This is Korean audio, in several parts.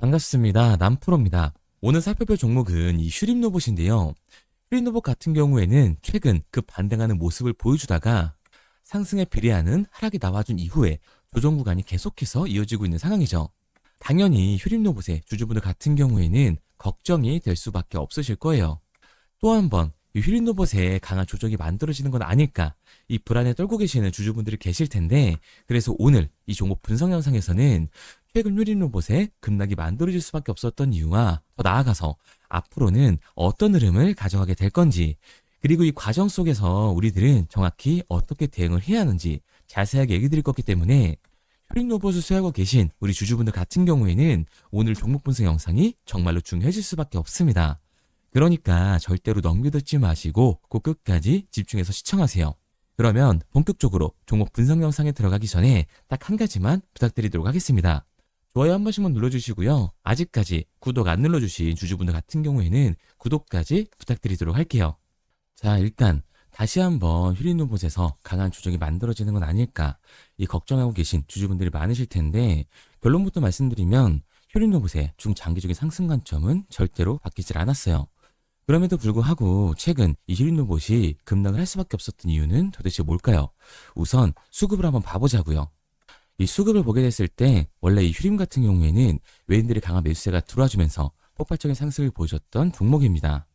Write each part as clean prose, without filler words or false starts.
반갑습니다. 남프로입니다. 오늘 살펴볼 종목은 이 휴림 로봇인데요. 휴림 로봇 같은 경우에는 최근 반등하는 모습을 보여주다가 상승에 비례하는 하락이 나와준 이후에 조정 구간이 계속해서 이어지고 있는 상황이죠. 당연히 휴림 로봇의 주주분들 같은 경우에는 걱정이 될 수밖에 없으실 거예요. 또 한 번 이 휴림 로봇에 강한 조정이 만들어지는 건 아닐까, 이 불안에 떨고 계시는 주주분들이 계실 텐데, 그래서 오늘 이 종목 분석 영상에서는 최근 휴림 로봇에 급락이 만들어질 수밖에 없었던 이유와 더 나아가서 앞으로는 어떤 흐름을 가져가게 될 건지, 그리고 이 과정 속에서 우리들은 정확히 어떻게 대응을 해야 하는지 자세하게 얘기 드릴 거기 때문에 휴림 로봇을 수행하고 계신 우리 주주분들 같은 경우에는 오늘 종목 분석 영상이 정말로 중요해질 수밖에 없습니다. 그러니까 절대로 넘겨듣지 마시고 꼭 끝까지 집중해서 시청하세요. 그러면 본격적으로 종목 분석 영상에 들어가기 전에 딱 한 가지만 부탁드리도록 하겠습니다. 좋아요 한 번씩만 눌러주시고요. 아직까지 구독 안 눌러주신 주주분들 같은 경우에는 구독까지 부탁드리도록 할게요. 자, 일단 다시 한번 휴림 로봇에서 강한 조정이 만들어지는 건 아닐까, 이 걱정하고 계신 주주분들이 많으실 텐데, 결론부터 말씀드리면 휴림 로봇의 중장기적인 상승 관점은 절대로 바뀌질 않았어요. 그럼에도 불구하고 최근 이 휴림 로봇이 급락을 할 수밖에 없었던 이유는 도대체 뭘까요? 우선 수급을 한번 봐보자고요. 이 수급을 보게 됐을 때 원래 이 휴림 같은 경우에는 외인들이 강한 매수세가 들어와주면서 폭발적인 상승을 보여줬던 종목입니다.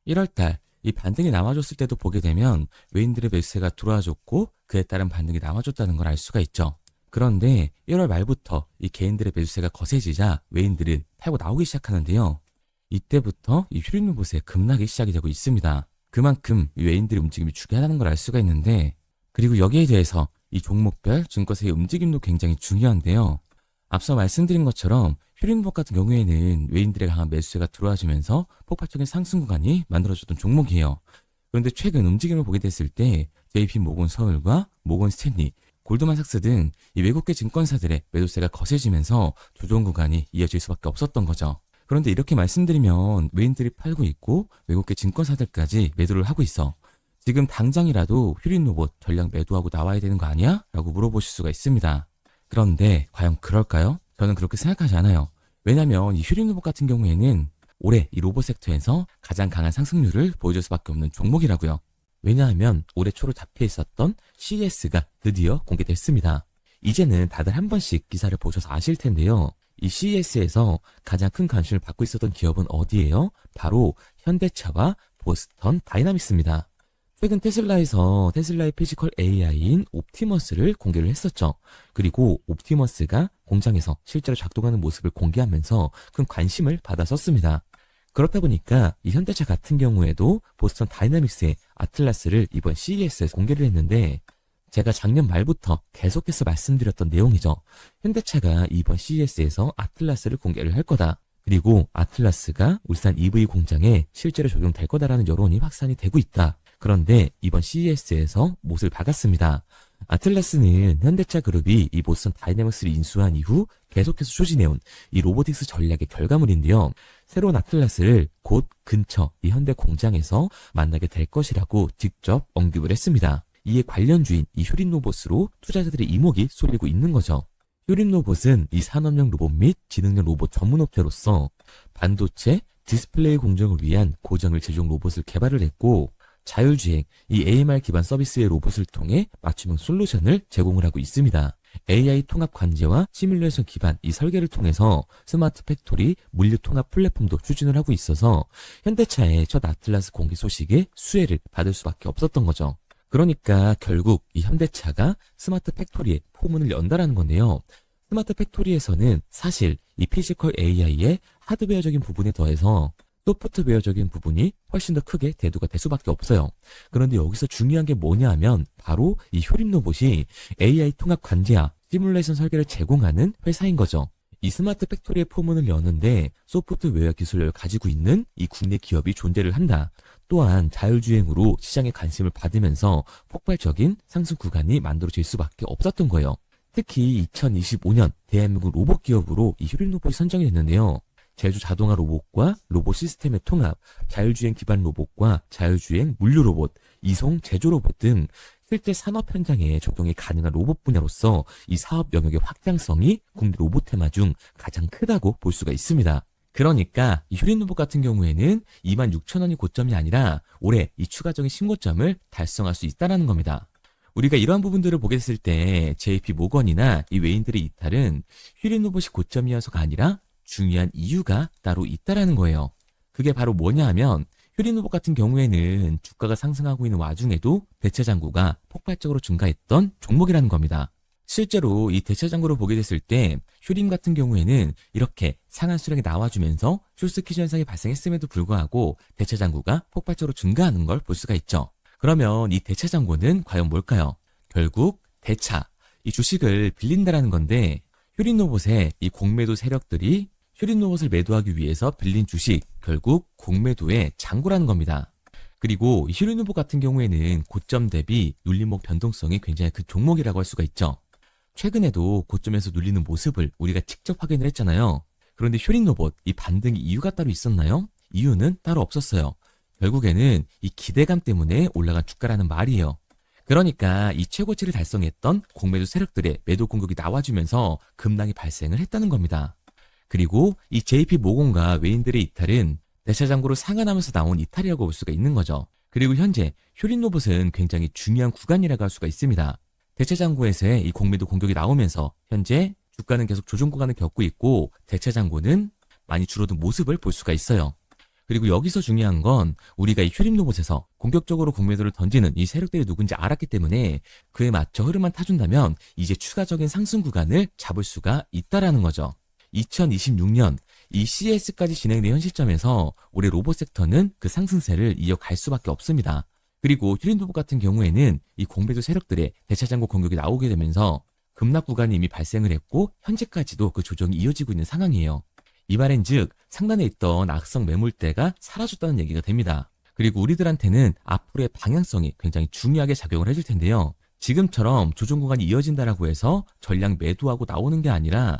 1월달 이 반등이 나와줬을 때도 보게 되면 외인들의 매수세가 들어와줬고 그에 따른 반등이 나와줬다는 걸 알 수가 있죠. 그런데 1월 말부터 이 개인들의 매수세가 거세지자 외인들은 팔고 나오기 시작하는데요. 이때부터 이 휴림 로봇의 급락이 시작이 되고 있습니다. 그만큼 이 외인들의 움직임이 중요하다는 걸 알 수가 있는데, 그리고 여기에 대해서 이 종목별 증권사의 움직임도 굉장히 중요한데요. 앞서 말씀드린 것처럼 휴림 로봇 같은 경우에는 외인들의 강한 매수세가 들어와주면서 폭발적인 상승 구간이 만들어졌던 종목이에요. 그런데 최근 움직임을 보게 됐을 때 JP 모건 서울과 모건 스탠리, 골드만삭스 등 이 외국계 증권사들의 매도세가 거세지면서 조정 구간이 이어질 수밖에 없었던 거죠. 그런데 이렇게 말씀드리면 외인들이 팔고 있고 외국계 증권사들까지 매도를 하고 있어. 지금 당장이라도 휴림 로봇 전량 매도하고 나와야 되는 거 아니야? 라고 물어보실 수가 있습니다. 그런데 과연 그럴까요? 저는 그렇게 생각하지 않아요. 왜냐면 이 휴림 로봇 같은 경우에는 올해 이 로봇 섹터에서 가장 강한 상승률을 보여줄 수밖에 없는 종목이라고요. 왜냐하면 올해 초로 잡혀 있었던 CES가 드디어 공개됐습니다. 이제는 다들 한 번씩 기사를 보셔서 아실 텐데요. 이 CES에서 가장 큰 관심을 받고 있었던 기업은 어디예요? 바로 현대차와 보스턴 다이나믹스입니다. 최근 테슬라에서 테슬라의 피지컬 AI인 옵티머스를 공개를 했었죠. 그리고 옵티머스가 공장에서 실제로 작동하는 모습을 공개하면서 큰 관심을 받았었습니다. 그렇다 보니까 이 현대차 같은 경우에도 보스턴 다이나믹스의 아틀라스를 이번 CES에서 공개를 했는데, 제가 작년 말부터 계속해서 말씀드렸던 내용이죠. 현대차가 이번 CES에서 아틀라스를 공개를 할 거다. 그리고 아틀라스가 울산 EV 공장에 실제로 적용될 거다라는 여론이 확산이 되고 있다. 그런데 이번 CES에서 못을 박았습니다. 아틀라스는 현대차 그룹이 이 보스턴 다이내믹스를 인수한 이후 계속해서 추진해온 이 로보틱스 전략의 결과물인데요. 새로운 아틀라스를 곧 근처 이 현대 공장에서 만나게 될 것이라고 직접 언급을 했습니다. 이에 관련주인 이 휴림 로봇으로 투자자들의 이목이 쏠리고 있는 거죠. 휴림 로봇은 이 산업용 로봇 및 지능형 로봇 전문 업체로서 반도체, 디스플레이 공정을 위한 고정을 제조용 로봇을 개발을 했고, 자율주행, 이 AMR 기반 서비스의 로봇을 통해 맞춤형 솔루션을 제공을 하고 있습니다. AI 통합 관제와 시뮬레이션 기반 이 설계를 통해서 스마트 팩토리 물류 통합 플랫폼도 추진을 하고 있어서 현대차의 첫 아틀라스 공개 소식에 수혜를 받을 수밖에 없었던 거죠. 그러니까 결국 이 현대차가 스마트 팩토리에 포문을 연다라는 건데요. 스마트 팩토리에서는 사실 이 피지컬 AI의 하드웨어적인 부분에 더해서 소프트웨어적인 부분이 훨씬 더 크게 대두가 될 수밖에 없어요. 그런데 여기서 중요한 게 뭐냐 하면 바로 이 휴림 로봇이 AI 통합 관제와 시뮬레이션 설계를 제공하는 회사인 거죠. 이 스마트 팩토리의 포문을 여는데 소프트웨어 기술을 가지고 있는 이 국내 기업이 존재를 한다. 또한 자율주행으로 시장에 관심을 받으면서 폭발적인 상승 구간이 만들어질 수밖에 없었던 거예요. 특히 2025년 대한민국 로봇 기업으로 이 휴림 로봇이 선정이 됐는데요. 제조 자동화 로봇과 로봇 시스템의 통합, 자율주행 기반 로봇과 자율주행 물류 로봇, 이송 제조 로봇 등 실제 산업 현장에 적용이 가능한 로봇 분야로서 이 사업 영역의 확장성이 국내 로봇 테마 중 가장 크다고 볼 수가 있습니다. 그러니까 이 휴린 로봇 같은 경우에는 26,000원이 고점이 아니라 올해 이 추가적인 신고점을 달성할 수 있다는 겁니다. 우리가 이러한 부분들을 보게 됐을 때 JP 모건이나 이 외인들의 이탈은 휴린 로봇이 고점이어서가 아니라 중요한 이유가 따로 있다라는 거예요. 그게 바로 뭐냐 하면 휴린 로봇 같은 경우에는 주가가 상승하고 있는 와중에도 대체 잔고가 폭발적으로 증가했던 종목이라는 겁니다. 실제로 이 대체 잔고를 보게 됐을 때 휴림 같은 경우에는 이렇게 상한 수량이 나와주면서 쇼스퀴즈 현상이 발생했음에도 불구하고 대체 잔고가 폭발적으로 증가하는 걸 볼 수가 있죠. 그러면 이 대체 잔고는 과연 뭘까요? 결국 대차, 이 주식을 빌린다라는 건데 휴림 로봇의 이 공매도 세력들이 휴림 로봇을 매도하기 위해서 빌린 주식, 결국 공매도의 잔고라는 겁니다. 그리고 이 휴림 로봇 같은 경우에는 고점 대비 눌림목 변동성이 굉장히 큰 종목이라고 할 수가 있죠. 최근에도 고점에서 눌리는 모습을 우리가 직접 확인을 했잖아요. 그런데 휴림 로봇, 이 반등의 이유가 따로 있었나요? 이유는 따로 없었어요. 결국에는 이 기대감 때문에 올라간 주가라는 말이에요. 그러니까 이 최고치를 달성했던 공매도 세력들의 매도 공격이 나와주면서 급락이 발생을 했다는 겁니다. 그리고 이 JP 모건과 외인들의 이탈은 대차 잔고로 상한하면서 나온 이탈이라고 볼 수가 있는 거죠. 그리고 현재 휴림 로봇은 굉장히 중요한 구간이라고 할 수가 있습니다. 대체 잔고에서의 이 공매도 공격이 나오면서 현재 주가는 계속 조정 구간을 겪고 있고 대체 잔고는 많이 줄어든 모습을 볼 수가 있어요. 그리고 여기서 중요한 건 우리가 이 휴림 로봇에서 공격적으로 공매도를 던지는 이 세력들이 누군지 알았기 때문에 그에 맞춰 흐름만 타준다면 이제 추가적인 상승 구간을 잡을 수가 있다라는 거죠. 2026년 이 CES까지 진행된 현 시점에서 올해 로봇 섹터는 그 상승세를 이어갈 수밖에 없습니다. 그리고 휴림 로봇 같은 경우에는 이 공매도 세력들의 대차 잔고 공격이 나오게 되면서 급락 구간이 이미 발생을 했고 현재까지도 그 조정이 이어지고 있는 상황이에요. 이 말인즉 상단에 있던 악성 매물대가 사라졌다는 얘기가 됩니다. 그리고 우리들한테는 앞으로의 방향성이 굉장히 중요하게 작용을 해줄 텐데요. 지금처럼 조정 구간이 이어진다라고 해서 전량 매도하고 나오는 게 아니라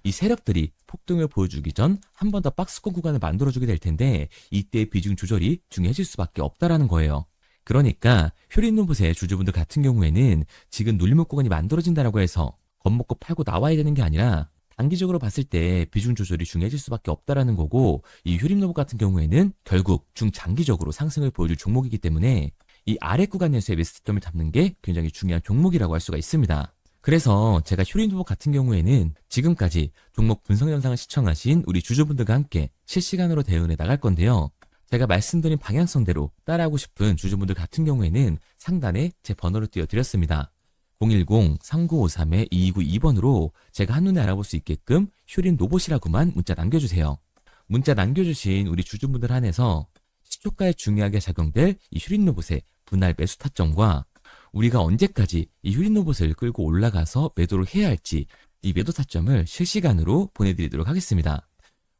이 세력들이 폭등을 보여주기 전 한 번 더 박스권 구간을 만들어주게 될 텐데 이때의 비중 조절이 중요해질 수밖에 없다라는 거예요. 그러니까 휴림 로봇의 주주분들 같은 경우에는 지금 눌림목 구간이 만들어진다라고 해서 겁먹고 팔고 나와야 되는 게 아니라 단기적으로 봤을 때 비중 조절이 중요해질 수밖에 없다라는 거고 이 휴림 로봇 같은 경우에는 결국 중장기적으로 상승을 보여줄 종목이기 때문에 이 아래 구간에서의 매스점을 잡는 게 굉장히 중요한 종목이라고 할 수가 있습니다. 그래서 제가 휴림 로봇 같은 경우에는 지금까지 종목 분석 영상을 시청하신 우리 주주분들과 함께 실시간으로 대응해 나갈 건데요. 제가 말씀드린 방향성대로 따라하고 싶은 주주분들 같은 경우에는 상단에 제 번호를 띄워드렸습니다. 010-3953-2292번으로 제가 한눈에 알아볼 수 있게끔 휴림 로봇이라고만 문자 남겨주세요. 문자 남겨주신 우리 주주분들 한해서 시초가에 중요하게 작용될 이 휴림 로봇의 분할 매수 타점과 우리가 언제까지 이 휴림 로봇을 끌고 올라가서 매도를 해야 할지 이 매도 타점을 실시간으로 보내드리도록 하겠습니다.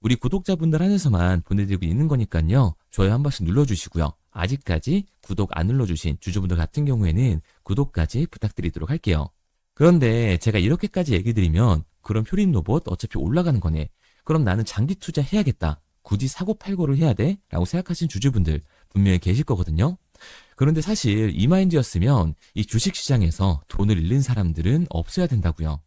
우리 구독자분들 한해서만 보내드리고 있는 거니까요. 좋아요 한 번씩 눌러주시고요. 아직까지 구독 안 눌러주신 주주분들 같은 경우에는 구독까지 부탁드리도록 할게요. 그런데 제가 이렇게까지 얘기 드리면 그럼 휴림 로봇 어차피 올라가는 거네. 그럼 나는 장기 투자 해야겠다. 굳이 사고 팔고를 해야 돼? 라고 생각하신 주주분들 분명히 계실 거거든요. 그런데 사실 이 마인드였으면 이 주식시장에서 돈을 잃는 사람들은 없어야 된다고요.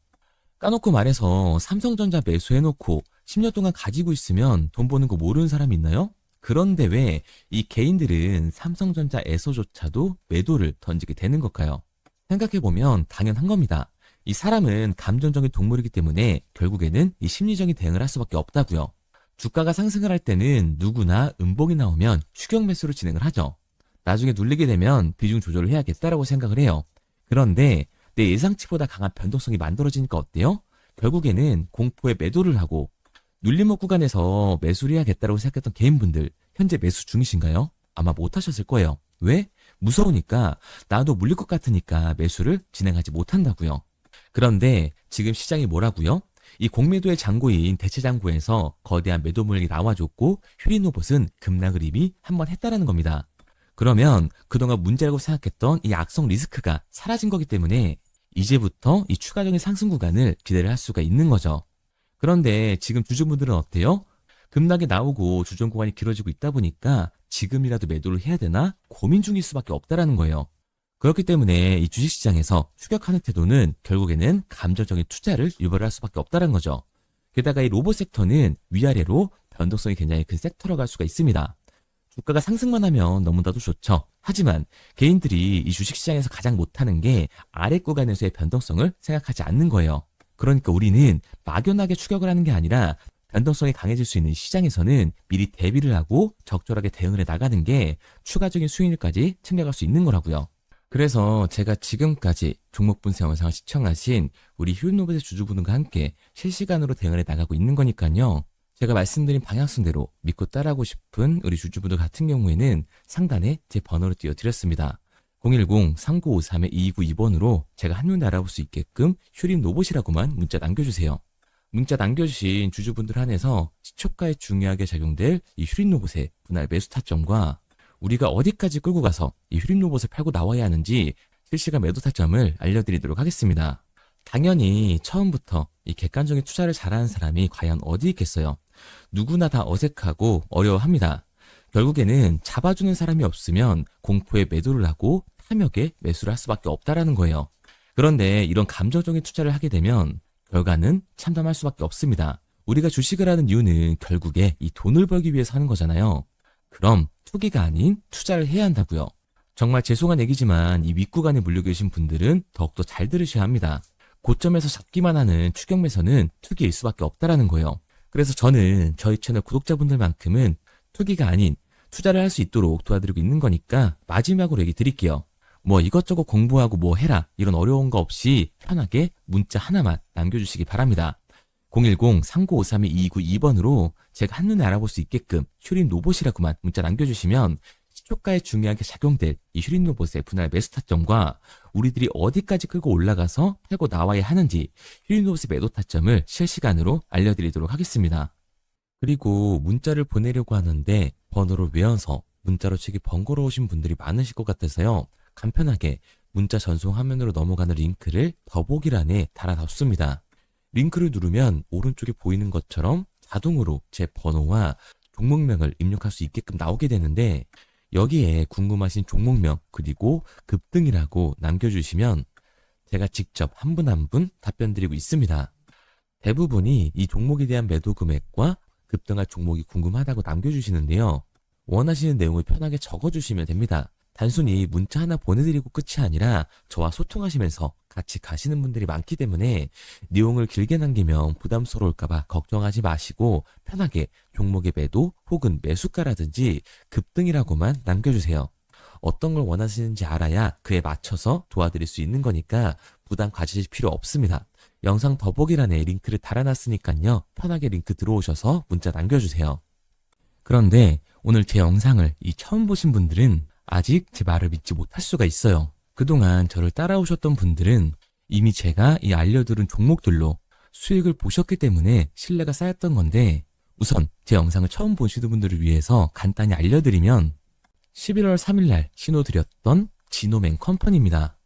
까놓고 말해서 삼성전자 매수해놓고 10년 동안 가지고 있으면 돈 버는 거 모르는 사람이 있나요? 그런데 왜 이 개인들은 삼성전자에서조차도 매도를 던지게 되는 걸까요? 생각해보면 당연한 겁니다. 이 사람은 감정적인 동물이기 때문에 결국에는 이 심리적인 대응을 할 수밖에 없다고요. 주가가 상승을 할 때는 누구나 음봉이 나오면 추격 매수를 진행을 하죠. 나중에 눌리게 되면 비중 조절을 해야겠다라고 생각을 해요. 그런데 내 예상치보다 강한 변동성이 만들어지니까 어때요? 결국에는 공포에 매도를 하고 눌림목 구간에서 매수를 해야겠다라고 생각했던 개인분들 현재 매수 중이신가요? 아마 못하셨을 거예요. 왜? 무서우니까 나도 물릴 것 같으니까 매수를 진행하지 못한다고요. 그런데 지금 시장이 뭐라고요? 이 공매도의 잔고인 대체 잔고에서 거대한 매도 물량이 나와줬고 휴림 로봇은 급락을 이미 한번 했다라는 겁니다. 그러면 그동안 문제라고 생각했던 이 악성 리스크가 사라진 거기 때문에 이제부터 이 추가적인 상승 구간을 기대를 할 수가 있는 거죠. 그런데 지금 주주분들은 어때요? 급락이 나오고 주정 구간이 길어지고 있다 보니까 지금이라도 매도를 해야 되나 고민 중일 수밖에 없다라는 거예요. 그렇기 때문에 이 주식시장에서 추격하는 태도는 결국에는 감정적인 투자를 유발할 수밖에 없다는 거죠. 게다가 이 로봇 섹터는 위아래로 변동성이 굉장히 큰 섹터라고 할 수가 있습니다. 주가가 상승만 하면 너무나도 좋죠. 하지만 개인들이 이 주식시장에서 가장 못하는 게 아래 구간에서의 변동성을 생각하지 않는 거예요. 그러니까 우리는 막연하게 추격을 하는 게 아니라 변동성이 강해질 수 있는 시장에서는 미리 대비를 하고 적절하게 대응을 해 나가는 게 추가적인 수익률까지 챙겨갈 수 있는 거라고요. 그래서 제가 지금까지 종목 분석 영상을 시청하신 우리 휴림로봇의 주주분들과 함께 실시간으로 대응을 해 나가고 있는 거니까요. 제가 말씀드린 방향성대로 믿고 따라하고 싶은 우리 주주분들 같은 경우에는 상단에 제 번호를 띄워드렸습니다. 010-3953-2292번으로 제가 한눈에 알아볼 수 있게끔 휴림로봇이라고만 문자 남겨주세요. 문자 남겨주신 주주분들 한해서 시초가에 중요하게 작용될 이 휴림로봇의 분할 매수 타점과 우리가 어디까지 끌고 가서 이 휴림로봇을 팔고 나와야 하는지 실시간 매도 타점을 알려드리도록 하겠습니다. 당연히 처음부터 이 객관적인 투자를 잘하는 사람이 과연 어디 있겠어요? 누구나 다 어색하고 어려워합니다. 결국에는 잡아주는 사람이 없으면 공포에 매도를 하고 탐욕에 매수를 할 수밖에 없다라는 거예요. 그런데 이런 감정적인 투자를 하게 되면 결과는 참담할 수밖에 없습니다. 우리가 주식을 하는 이유는 결국에 이 돈을 벌기 위해서 하는 거잖아요. 그럼 투기가 아닌 투자를 해야 한다고요. 정말 죄송한 얘기지만 이 윗구간에 물려 계신 분들은 더욱더 잘 들으셔야 합니다. 고점에서 잡기만 하는 추격 매수는 투기일 수밖에 없다라는 거예요. 그래서 저는 저희 채널 구독자분들만큼은 투기가 아닌 투자를 할 수 있도록 도와드리고 있는 거니까 마지막으로 얘기 드릴게요. 뭐 이것저것 공부하고 뭐 해라 이런 어려운 거 없이 편하게 문자 하나만 남겨주시기 바랍니다. 010-3953-2292번으로 제가 한눈에 알아볼 수 있게끔 휴림로봇이라고만 문자 남겨주시면 시초가에 중요하게 작용될 이 휴림로봇의 분할 매수 타점과 우리들이 어디까지 끌고 올라가서 팔고 나와야 하는지 휴림로봇의 매도 타점을 실시간으로 알려드리도록 하겠습니다. 그리고 문자를 보내려고 하는데 번호를 외워서 문자로 치기 번거로우신 분들이 많으실 것 같아서요. 간편하게 문자 전송 화면으로 넘어가는 링크를 더보기란에 달아놨습니다. 링크를 누르면 오른쪽에 보이는 것처럼 자동으로 제 번호와 종목명을 입력할 수 있게끔 나오게 되는데 여기에 궁금하신 종목명 그리고 급등이라고 남겨주시면 제가 직접 한 분 한 분 답변 드리고 있습니다. 대부분이 이 종목에 대한 매도 금액과 급등할 종목이 궁금하다고 남겨주시는데요. 원하시는 내용을 편하게 적어주시면 됩니다. 단순히 문자 하나 보내드리고 끝이 아니라 저와 소통하시면서 같이 가시는 분들이 많기 때문에 내용을 길게 남기면 부담스러울까봐 걱정하지 마시고 편하게 종목의 매도 혹은 매수가라든지 급등이라고만 남겨주세요. 어떤 걸 원하시는지 알아야 그에 맞춰서 도와드릴 수 있는 거니까 부담 가지실 필요 없습니다. 영상 더보기란에 링크를 달아놨으니까요. 편하게 링크 들어오셔서 문자 남겨주세요. 그런데 오늘 제 영상을 처음 보신 분들은 아직 제 말을 믿지 못할 수가 있어요. 그동안 저를 따라오셨던 분들은 이미 제가 이 알려드린 종목들로 수익을 보셨기 때문에 신뢰가 쌓였던 건데 우선 제 영상을 처음 보시는 분들을 위해서 간단히 알려드리면 11월 3일날 신호드렸던 지노맨 컴퍼니입니다.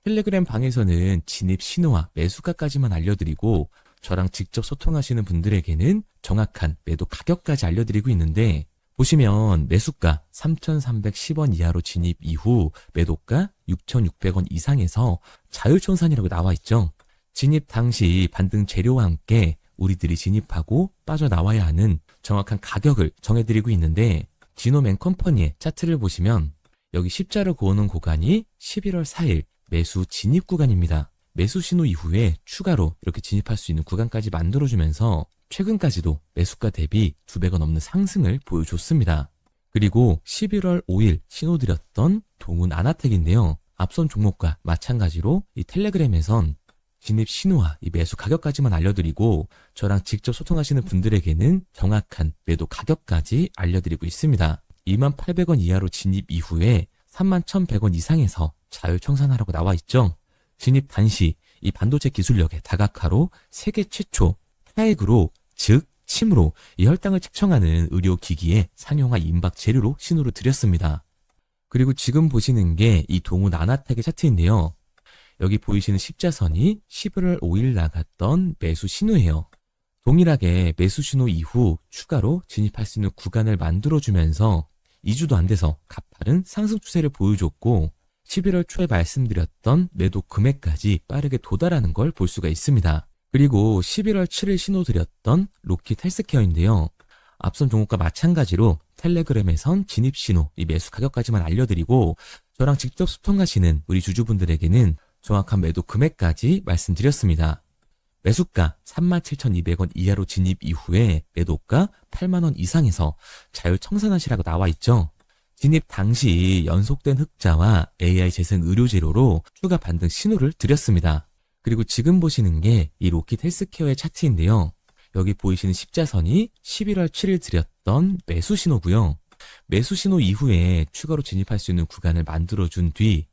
텔레그램 방에서는 진입 신호와 매수가까지만 알려드리고 저랑 직접 소통하시는 분들에게는 정확한 매도 가격까지 알려드리고 있는데 보시면 매수가 3,310원 이하로 진입 이후 매도가 6,600원 이상에서 자율청산이라고 나와 있죠. 진입 당시 반등 재료와 함께 우리들이 진입하고 빠져나와야 하는 정확한 가격을 정해드리고 있는데 지노맨 컴퍼니의 차트를 보시면 여기 십자를 그어놓은 구간이 11월 4일 매수 진입 구간입니다. 매수 신호 이후에 추가로 이렇게 진입할 수 있는 구간까지 만들어주면서 최근까지도 매수가 대비 2배가 넘는 상승을 보여줬습니다. 그리고 11월 5일 신호드렸던 동훈 아나텍인데요. 앞선 종목과 마찬가지로 이 텔레그램에선 진입 신호와 이 매수 가격까지만 알려드리고 저랑 직접 소통하시는 분들에게는 정확한 매도 가격까지 알려드리고 있습니다. 28,000원 이하로 진입 이후에 31,100원 이상에서 자율청산하라고 나와 있죠. 진입 단시 이 반도체 기술력의 다각화로 세계 최초 타액으로 즉 침으로 이 혈당을 측정하는 의료기기의 상용화 임박 재료로 신호를 드렸습니다. 그리고 지금 보시는 게 이 동훈 아나텍의 차트인데요. 여기 보이시는 십자선이 11월 5일 나갔던 매수 신호예요. 동일하게 매수 신호 이후 추가로 진입할 수 있는 구간을 만들어주면서 2주도 안 돼서 가파른 상승 추세를 보여줬고 11월 초에 말씀드렸던 매도 금액까지 빠르게 도달하는 걸 볼 수가 있습니다. 그리고 11월 7일 신호 드렸던 로킷 헬스케어인데요. 앞선 종목과 마찬가지로 텔레그램에선 진입 신호, 이 매수 가격까지만 알려드리고 저랑 직접 소통하시는 우리 주주분들에게는 정확한 매도 금액까지 말씀드렸습니다. 매수가 37,200원 이하로 진입 이후에 매도가 8만원 이상에서 자율 청산하시라고 나와 있죠. 진입 당시 연속된 흑자와 AI 재생 의료 재료로 추가 반등 신호를 드렸습니다. 그리고 지금 보시는 게 이 로킷 헬스케어의 차트인데요. 여기 보이시는 십자선이 11월 7일 드렸던 매수 신호고요. 매수 신호 이후에 추가로 진입할 수 있는 구간을 만들어준 뒤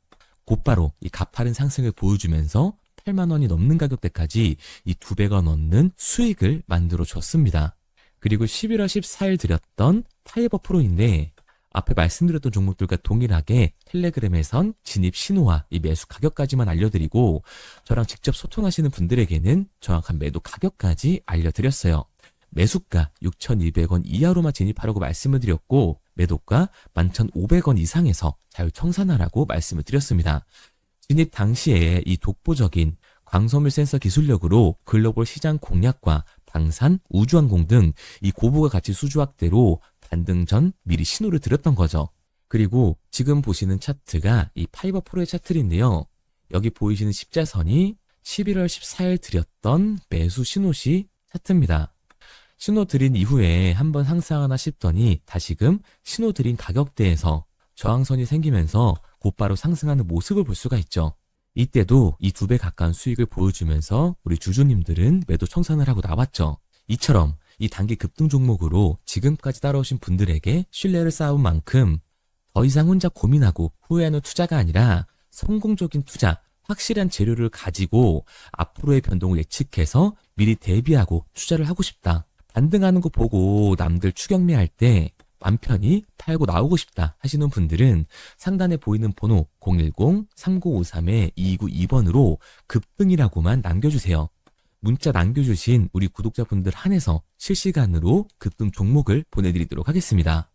곧바로 이 가파른 상승을 보여주면서 8만 원이 넘는 가격대까지 이 2배가 넘는 수익을 만들어 줬습니다. 그리고 11월 14일 드렸던 파이버 프로인데 앞에 말씀드렸던 종목들과 동일하게 텔레그램에선 진입 신호와 이 매수 가격까지만 알려드리고 저랑 직접 소통하시는 분들에게는 정확한 매도 가격까지 알려드렸어요. 매수가 6,200원 이하로만 진입하라고 말씀을 드렸고 매도가 11,500원 이상에서 자율 청산하라고 말씀을 드렸습니다. 진입 당시에 이 독보적인 광섬유 센서 기술력으로 글로벌 시장 공략과 방산, 우주항공 등 이 고부가 가치 수주 확대로 반등 전 미리 신호를 드렸던 거죠. 그리고 지금 보시는 차트가 이 파이버 프로의 차트인데요. 여기 보이시는 십자선이 11월 14일 드렸던 매수 신호시 차트입니다. 신호 드린 이후에 한번 상승하나 싶더니 다시금 신호 드린 가격대에서 저항선이 생기면서 곧바로 상승하는 모습을 볼 수가 있죠. 이때도 이 2배 가까운 수익을 보여주면서 우리 주주님들은 매도 청산을 하고 나왔죠. 이처럼 이 단기 급등 종목으로 지금까지 따라오신 분들에게 신뢰를 쌓은 만큼 더 이상 혼자 고민하고 후회하는 투자가 아니라 성공적인 투자, 확실한 재료를 가지고 앞으로의 변동을 예측해서 미리 대비하고 투자를 하고 싶다. 반등하는 거 보고 남들 추격매할 때 맘 편히 팔고 나오고 싶다 하시는 분들은 상단에 보이는 번호 010-3953-2292번으로 급등이라고만 남겨주세요. 문자 남겨주신 우리 구독자분들 한해서 실시간으로 급등 종목을 보내드리도록 하겠습니다.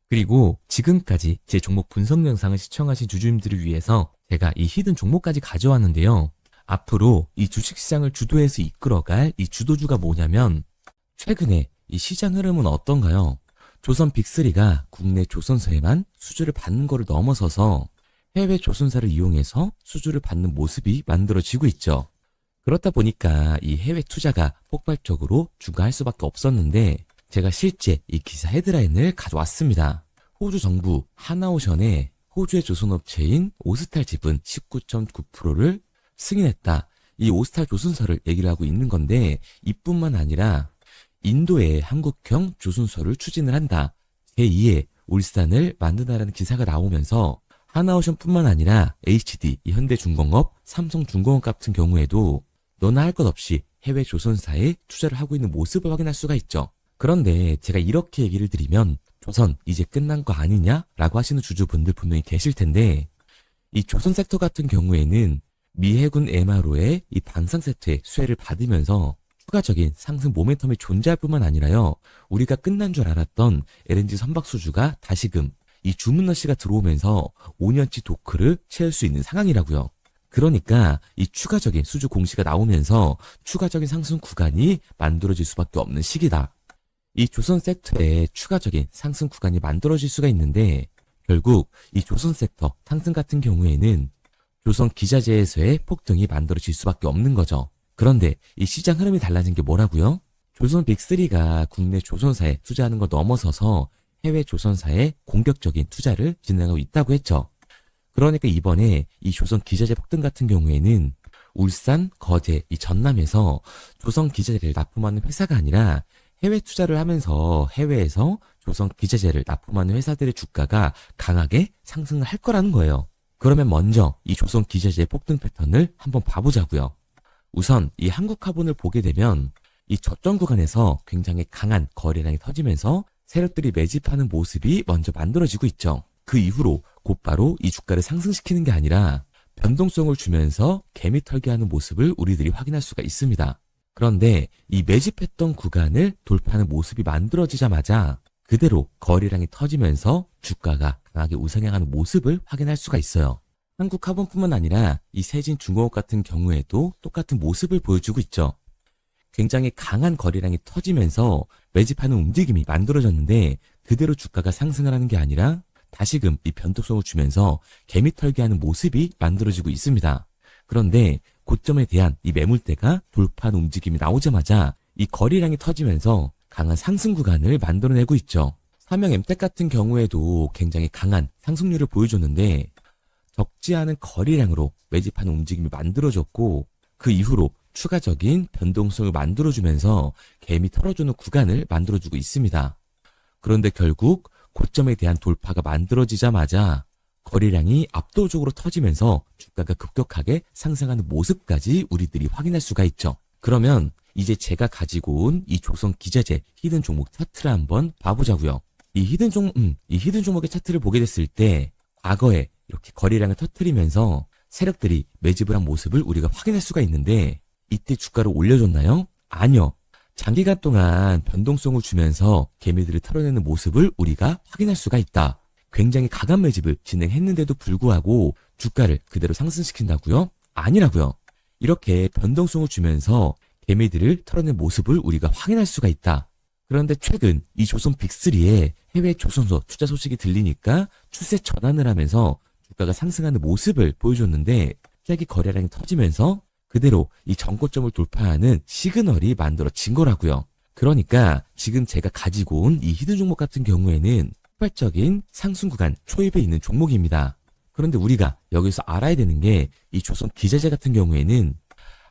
그리고 지금까지 제 종목 분석 영상을 시청하신 주주님들을 위해서 제가 이 히든 종목까지 가져왔는데요. 앞으로 이 주식시장을 주도해서 이끌어갈 이 주도주가 뭐냐면 최근에 이 시장 흐름은 어떤가요? 조선 빅3가 국내 조선사에만 수주를 받는 거를 넘어서서 해외 조선사를 이용해서 수주를 받는 모습이 만들어지고 있죠. 그렇다 보니까 이 해외 투자가 폭발적으로 증가할 수밖에 없었는데 제가 실제 이 기사 헤드라인을 가져왔습니다. 호주 정부 하나오션에 호주의 조선업체인 오스탈 지분 19.9%를 승인했다. 이 오스탈 조선사를 얘기를 하고 있는 건데 이뿐만 아니라 인도에 한국형 조선소를 추진을 한다. 제2의 울산을 만든다라는 기사가 나오면서 하나오션뿐만 아니라 HD, 현대중공업, 삼성중공업 같은 경우에도 너나 할 것 없이 해외 조선사에 투자를 하고 있는 모습을 확인할 수가 있죠. 그런데 제가 이렇게 얘기를 드리면 조선 이제 끝난 거 아니냐라고 하시는 주주분들 분명히 계실 텐데 이 조선 섹터 같은 경우에는 미 해군 MRO의 이 방산 세트의 수혜를 받으면서 추가적인 상승 모멘텀이 존재할 뿐만 아니라요. 우리가 끝난 줄 알았던 LNG 선박 수주가 다시금 이 주문러시가 들어오면서 5년치 도크를 채울 수 있는 상황이라고요. 그러니까 이 추가적인 수주 공시가 나오면서 추가적인 상승 구간이 만들어질 수밖에 없는 시기다. 이 조선 섹터에 추가적인 상승 구간이 만들어질 수가 있는데 결국 이 조선 섹터 상승 같은 경우에는 조선 기자재에서의 폭등이 만들어질 수밖에 없는 거죠. 그런데 이 시장 흐름이 달라진 게 뭐라고요? 조선 빅3가 국내 조선사에 투자하는 걸 넘어서서 해외 조선사에 공격적인 투자를 진행하고 있다고 했죠. 그러니까 이번에 이 조선 기자재 폭등 같은 경우에는 울산, 거제, 이 전남에서 조선 기자재를 납품하는 회사가 아니라 해외 투자를 하면서 해외에서 조선 기자재를 납품하는 회사들의 주가가 강하게 상승을 할 거라는 거예요. 그러면 먼저 이 조선 기자재의 폭등 패턴을 한번 봐보자고요. 우선 이 한국화본을 보게 되면 이 저점 구간에서 굉장히 강한 거래량이 터지면서 세력들이 매집하는 모습이 먼저 만들어지고 있죠. 그 이후로 곧바로 이 주가를 상승시키는 게 아니라 변동성을 주면서 개미 털기하는 모습을 우리들이 확인할 수가 있습니다. 그런데 이 매집했던 구간을 돌파하는 모습이 만들어지자마자 그대로 거래량이 터지면서 주가가 강하게 우상향하는 모습을 확인할 수가 있어요. 한국화본뿐만 아니라 이 세진중공업 같은 경우에도 똑같은 모습을 보여주고 있죠. 굉장히 강한 거래량이 터지면서 매집하는 움직임이 만들어졌는데 그대로 주가가 상승을 하는 게 아니라 다시금 이 변동성을 주면서 개미털기하는 모습이 만들어지고 있습니다. 그런데 고점에 대한 이 매물대가 돌파하는 움직임이 나오자마자 이 거래량이 터지면서 강한 상승 구간을 만들어내고 있죠. 삼형 엠텍 같은 경우에도 굉장히 강한 상승률을 보여줬는데 적지 않은 거래량으로 매집하는 움직임이 만들어졌고 그 이후로 추가적인 변동성을 만들어주면서 개미 털어주는 구간을 만들어주고 있습니다. 그런데 결국 고점에 대한 돌파가 만들어지자마자 거래량이 압도적으로 터지면서 주가가 급격하게 상승하는 모습까지 우리들이 확인할 수가 있죠. 그러면 이제 제가 가지고 온 이 조선 기자재 히든 종목 차트를 한번 봐보자고요. 이 히든 종목의 차트를 보게 됐을 때 과거에 이렇게 거래량을 터뜨리면서 세력들이 매집을 한 모습을 우리가 확인할 수가 있는데 이때 주가를 올려줬나요? 아니요. 장기간 동안 변동성을 주면서 개미들을 털어내는 모습을 우리가 확인할 수가 있다. 굉장히 강한 매집을 진행했는데도 불구하고 주가를 그대로 상승시킨다고요? 아니라고요. 이렇게 변동성을 주면서 개미들을 털어낸 모습을 우리가 확인할 수가 있다. 그런데 최근 이 조선 빅3의 해외 조선소 투자 소식이 들리니까 추세 전환을 하면서 주가가 상승하는 모습을 보여줬는데 갑자기 거래량이 터지면서 그대로 이 전고점을 돌파하는 시그널이 만들어진 거라고요. 그러니까 지금 제가 가지고 온 이 히든 종목 같은 경우에는 폭발적인 상승 구간 초입에 있는 종목입니다. 그런데 우리가 여기서 알아야 되는 게 이 조선 기자재 같은 경우에는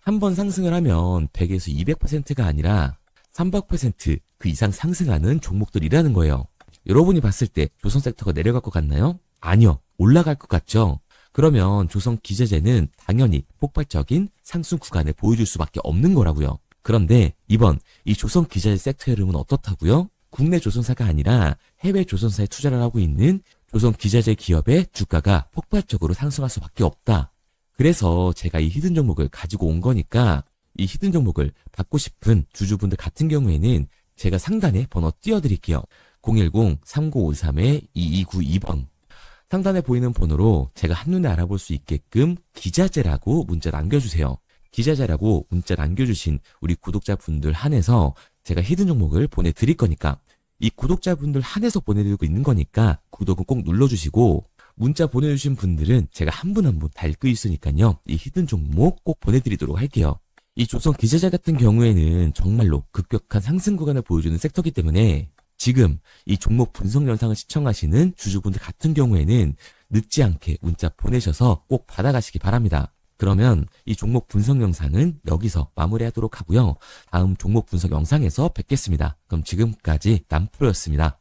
한번 상승을 하면 100에서 200%가 아니라 300% 그 이상 상승하는 종목들이라는 거예요. 여러분이 봤을 때 조선 섹터가 내려갈 것 같나요? 아니요. 올라갈 것 같죠? 그러면 조선 기자재는 당연히 폭발적인 상승 구간을 보여줄 수밖에 없는 거라고요. 그런데 이번 이 조선 기자재 섹터 흐름은 어떻다고요? 국내 조선사가 아니라 해외 조선사에 투자를 하고 있는 조선 기자재 기업의 주가가 폭발적으로 상승할 수밖에 없다. 그래서 제가 이 히든 종목을 가지고 온 거니까 이 히든 종목을 받고 싶은 주주분들 같은 경우에는 제가 상단에 번호 띄워드릴게요. 010-3953-2292번. 상단에 보이는 번호로 제가 한눈에 알아볼 수 있게끔 기자재라고 문자 남겨주세요. 기자재라고 문자 남겨주신 우리 구독자분들 한해서 제가 히든 종목을 보내드릴 거니까 이 구독자분들 한해서 보내드리고 있는 거니까 구독은 꼭 눌러주시고 문자 보내주신 분들은 제가 한 분 한 분 다 읽고 있으니까요. 이 히든 종목 꼭 보내드리도록 할게요. 이 조선 기자재 같은 경우에는 정말로 급격한 상승 구간을 보여주는 섹터이기 때문에 지금 이 종목 분석 영상을 시청하시는 주주분들 같은 경우에는 늦지 않게 문자 보내셔서 꼭 받아가시기 바랍니다. 그러면 이 종목 분석 영상은 여기서 마무리하도록 하고요. 다음 종목 분석 영상에서 뵙겠습니다. 그럼 지금까지 남프로였습니다.